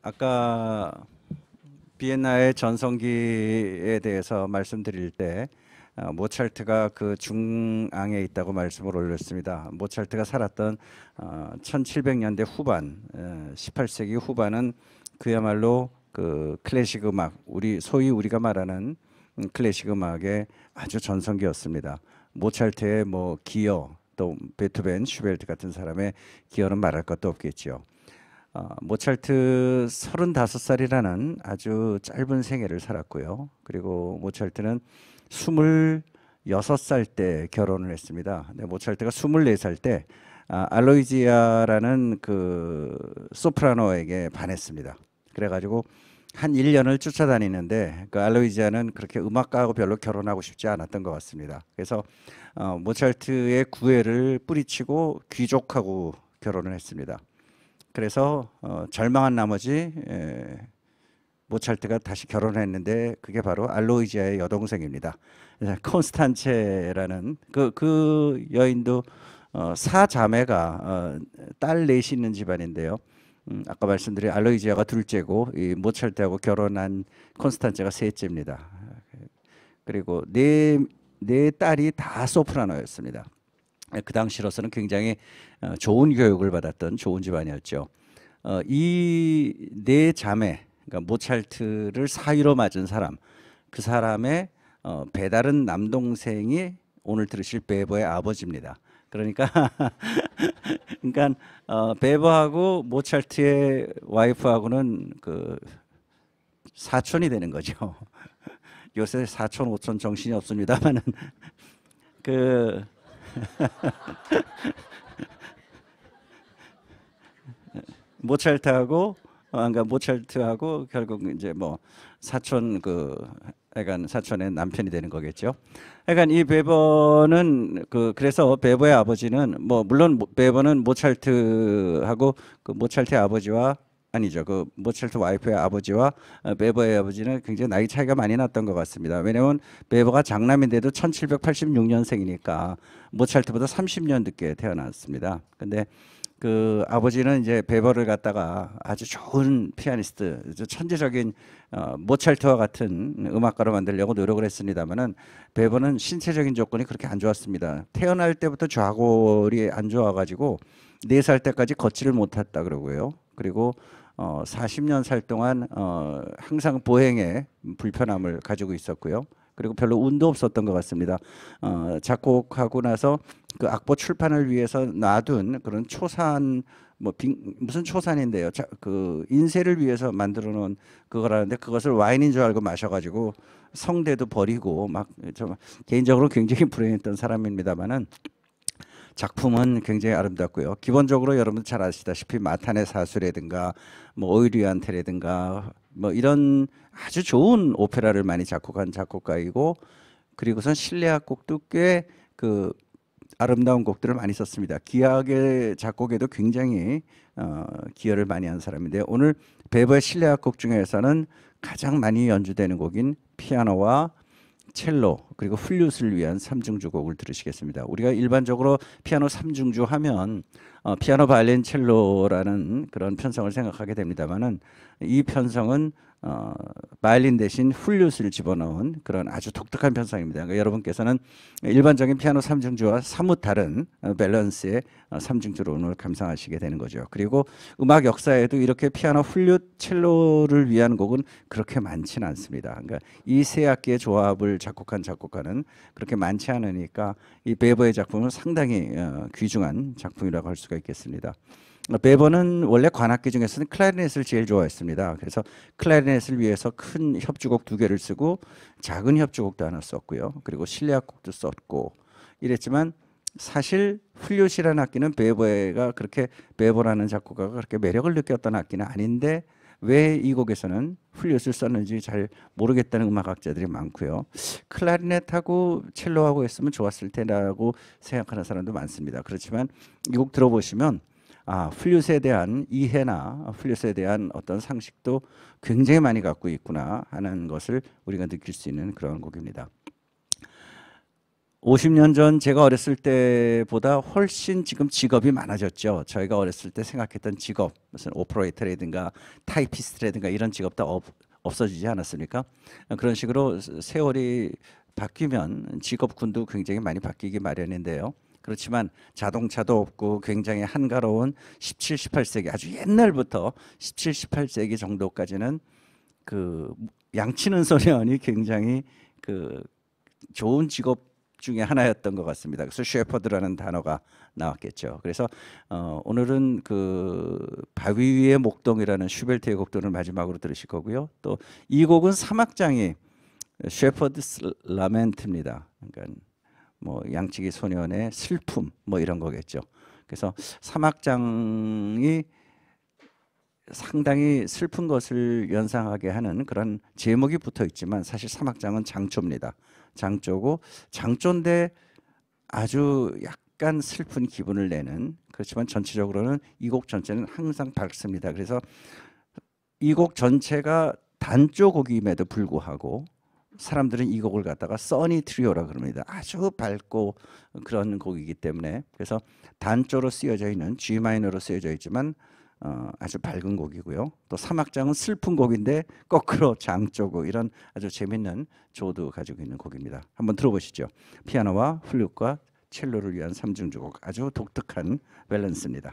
아까 비엔나의 전성기에 대해서 말씀드릴 때 모차르트가 그 중앙에 있다고 말씀을 올렸습니다. 모차르트가 살았던 1700년대 후반, 18세기 후반은 그야말로 그 클래식 음악, 소위 우리가 말하는 클래식 음악의 아주 전성기였습니다. 모차르트의 뭐 기여, 또 베토벤, 슈베르트 같은 사람의 기여는 말할 것도 없겠죠. 모차르트 35살이라는 아주 짧은 생애를 살았고요. 그리고 모차르트는 26살 때 결혼을 했습니다. 근데 모차르트가 24살 때 알로이지아라는 그 소프라노에게 반했습니다. 그래가지고 한 1년을 쫓아다니는데 그 알로이지아는 그렇게 음악가하고 별로 결혼하고 싶지 않았던 것 같습니다. 그래서 모차르트의 구애를 뿌리치고 귀족하고 결혼을 했습니다. 그래서 절망한 나머지 모차르트가 다시 결혼했는데 그게 바로 알로이지아의 여동생입니다. 콘스탄체라는 그 여인도 사자매가 딸 넷이 있는 집안인데요. 아까 말씀드린 알로이지아가 둘째고 이 모차르트하고 결혼한 콘스탄체가 셋째입니다. 그리고 네 딸이 다 소프라노였습니다. 그 당시로서는 굉장히 좋은 교육을 받았던 좋은 집안이었죠. 이 네 자매, 그러니까 모차르트를 사위로 맞은 사람, 그 사람의 배다른 남동생이 오늘 들으실 베버의 아버지입니다. 그러니까 그러니까 베버하고 모차르트의 와이프하고는 그 사촌이 되는 거죠. 요새 사촌 오촌 정신이 없습니다만은 그 그러니까 모차르트하고 결국 이제 뭐 사촌 약간 사촌의 남편이 되는 거겠죠. 약간 이 베버는 그래서 베버의 아버지는 뭐 물론 베버는 모차르트하고 그 모차르트의 아버지와 아니죠. 그 모차르트 와이프의 아버지와 베버의 아버지는 굉장히 나이 차이가 많이 났던 것 같습니다. 왜냐하면 베버가 장남인데도 1786년생이니까 모차르트보다 30년 늦게 태어났습니다. 근데 그 아버지는 이제 베버를 갖다가 아주 좋은 피아니스트, 천재적인 모차르트와 같은 음악가로 만들려고 노력을 했습니다만은 베버는 신체적인 조건이 그렇게 안 좋았습니다. 태어날 때부터 좌골이 안 좋아가지고 4살 때까지 걷지를 못했다 그러고요. 그리고 40년 살 동안 항상 보행에 불편함을 가지고 있었고요. 그리고 별로 운도 없었던 것 같습니다. 작곡하고 나서 그 악보 출판을 위해서 놔둔 그런 초산 무슨 초산인데요. 그 인쇄를 위해서 만들어 놓은 그거라는데 그것을 와인인 줄 알고 마셔가지고 성대도 버리고 막 개인적으로 굉장히 불행했던 사람입니다만은 작품은 굉장히 아름답고요. 기본적으로 여러분 잘 아시다시피 마탄의 사수라든가 뭐 오이리안테라든가 뭐 이런 아주 좋은 오페라를 많이 작곡한 작곡가이고 그리고선 실내악 곡도 꽤 그 아름다운 곡들을 많이 썼습니다. 기악의 작곡에도 굉장히 기여를 많이 한 사람인데요. 오늘 베버의 실내악 곡 중에서는 가장 많이 연주되는 곡인 피아노와 첼로 그리고 플룻을 위한 삼중주곡을 들으시겠습니다. 우리가 일반적으로 피아노 삼중주 하면 피아노, 바이올린, 첼로라는 그런 편성을 생각하게 됩니다만은 이 편성은 바이올린 대신 플룻을 집어넣은 그런 아주 독특한 편성입니다. 그러니까 여러분께서는 일반적인 피아노 삼중주와 사뭇 다른 밸런스의 삼중주로 오늘 감상하시게 되는 거죠. 그리고 음악 역사에도 이렇게 피아노, 플룻, 첼로를 위한 곡은 그렇게 많지는 않습니다. 그러니까 이 세 악기의 조합을 작곡한 작곡가는 그렇게 많지 않으니까 이 베버의 작품은 상당히 귀중한 작품이라고 할 수가 있겠습니다. 베버는 원래 관악기 중에서는 클라리넷을 제일 좋아했습니다. 그래서 클라리넷을 위해서 큰 협주곡 2개를 쓰고 작은 협주곡도 하나 썼고요. 그리고 실내악곡도 썼고 이랬지만 사실 플룻이라는 악기는 베버라는 작곡가가 그렇게 매력을 느꼈던 악기는 아닌데 왜 이 곡에서는 플룻을 썼는지 잘 모르겠다는 음악학자들이 많고요. 클라리넷하고 첼로하고 했으면 좋았을 테라고 생각하는 사람도 많습니다. 그렇지만 이 곡 들어보시면 플룻에 대한 이해나 플룻에 대한 어떤 상식도 굉장히 많이 갖고 있구나 하는 것을 우리가 느낄 수 있는 그런 곡입니다. 50년 전 제가 어렸을 때보다 훨씬 지금 직업이 많아졌죠. 저희가 어렸을 때 생각했던 직업, 무슨 오퍼레이터라든가 타이피스트라든가 이런 직업 다 없어지지 않았습니까? 그런 식으로 세월이 바뀌면 직업군도 굉장히 많이 바뀌기 마련인데요. 그렇지만 자동차도 없고 굉장히 한가로운 17, 18세기 아주 옛날부터 17, 18세기 정도까지는 그 양치는 소년이 굉장히 그 좋은 직업 중에 하나였던 것 같습니다. 그래서 셰퍼드라는 단어가 나왔겠죠. 그래서 오늘은 그 바위 위의 목동이라는 슈베르트의 곡들을 마지막으로 들으실 거고요. 또 이 곡은 사막장이 셰퍼드스 라멘트입니다. 그러니까 뭐 양치기 소년의 슬픔 뭐 이런 거겠죠. 그래서 사막장이 상당히 슬픈 것을 연상하게 하는 그런 제목이 붙어 있지만 사실 사막장은 장조입니다. 장조고 장조인데 아주 약간 슬픈 기분을 내는, 그렇지만 전체적으로는 이 곡 전체는 항상 밝습니다. 그래서 이 곡 전체가 단조곡임에도 불구하고 사람들은 이 곡을 갖다가 써니 트리오라 그럽니다. 아주 밝고 그런 곡이기 때문에. 그래서 단조로 쓰여져 있는 G 마이너로 쓰여져 있지만 아주 밝은 곡이고요. 또 사막장은 슬픈 곡인데 거꾸로 장조고, 이런 아주 재밌는 조도 가지고 있는 곡입니다. 한번 들어보시죠. 피아노와 플룻과 첼로를 위한 삼중주곡, 아주 독특한 밸런스입니다.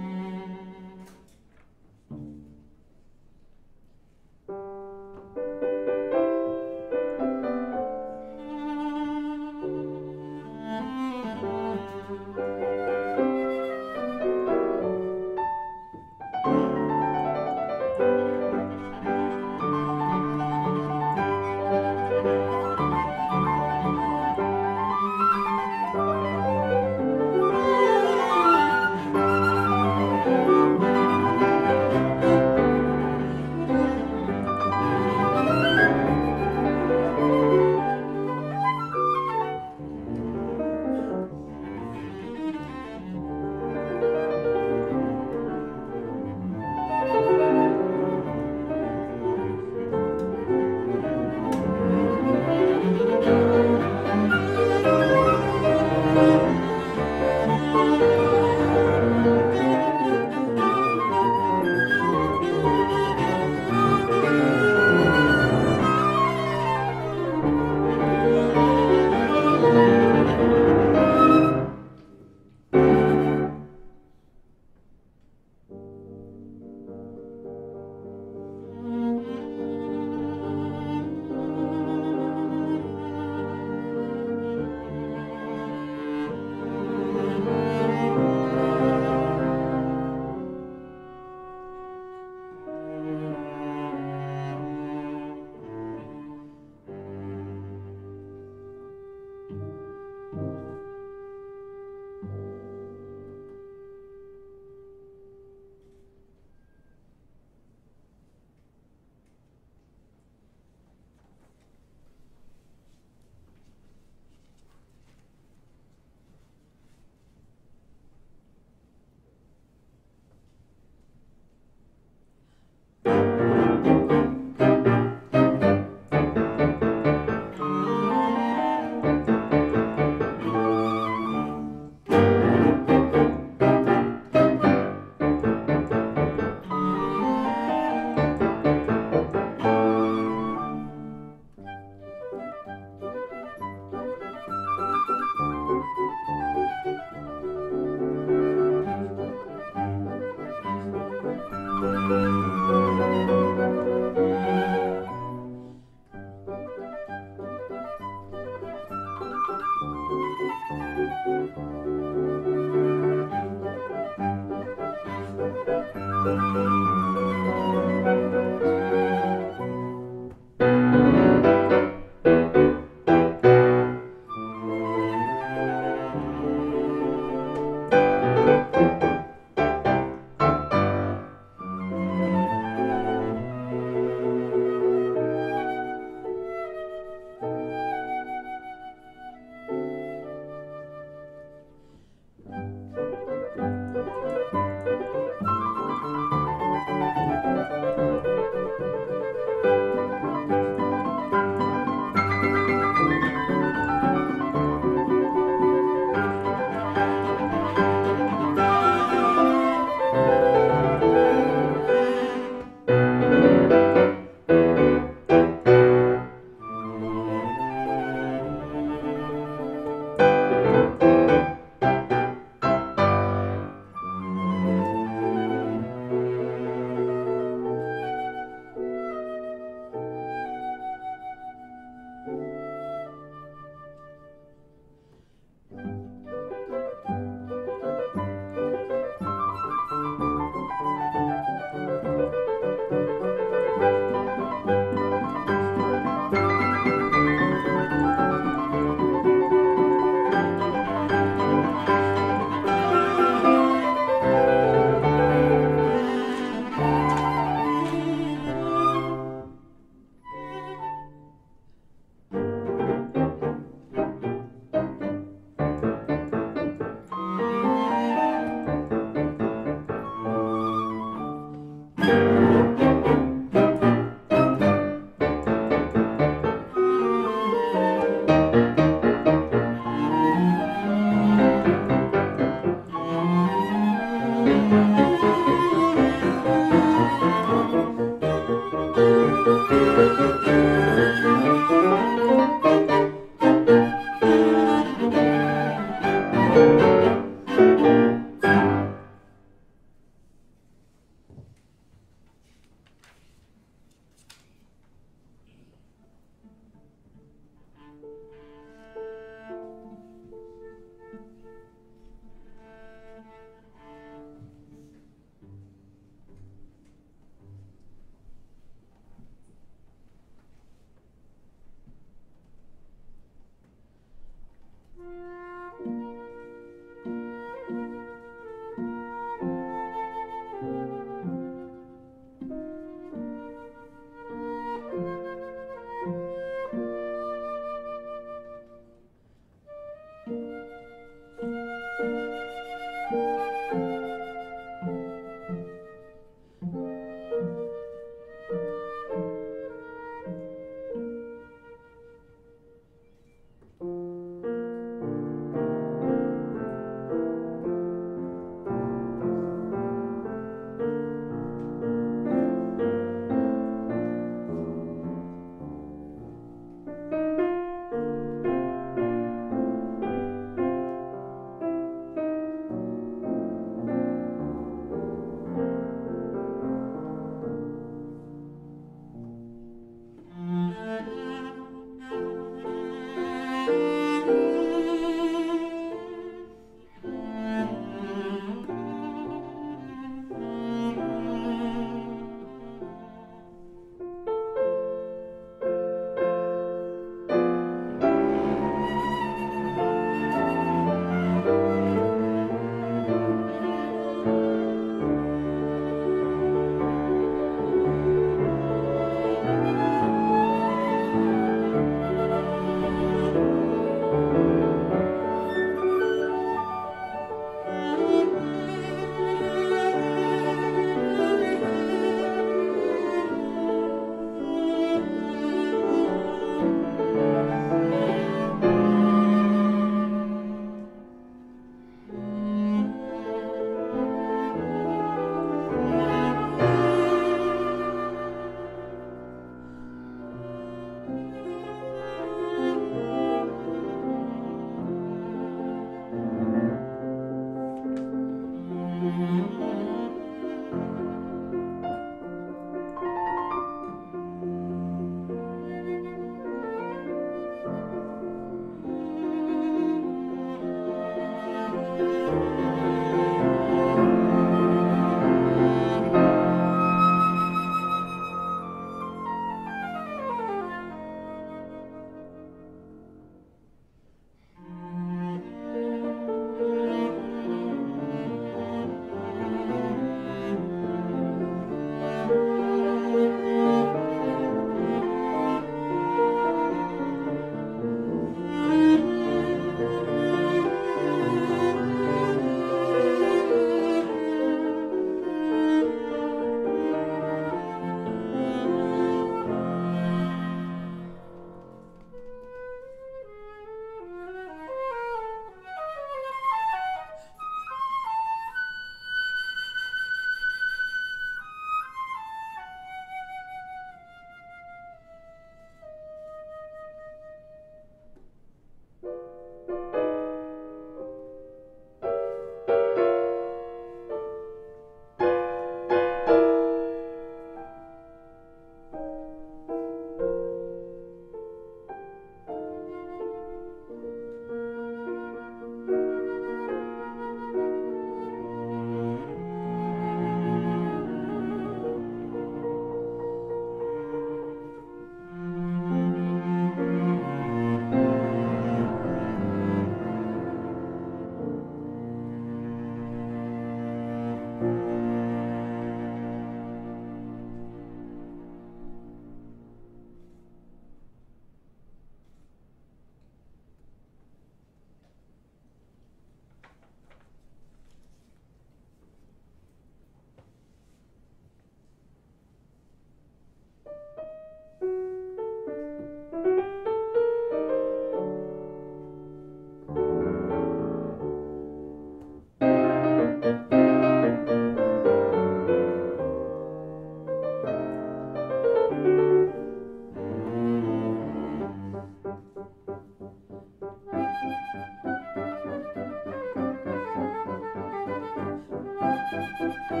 you.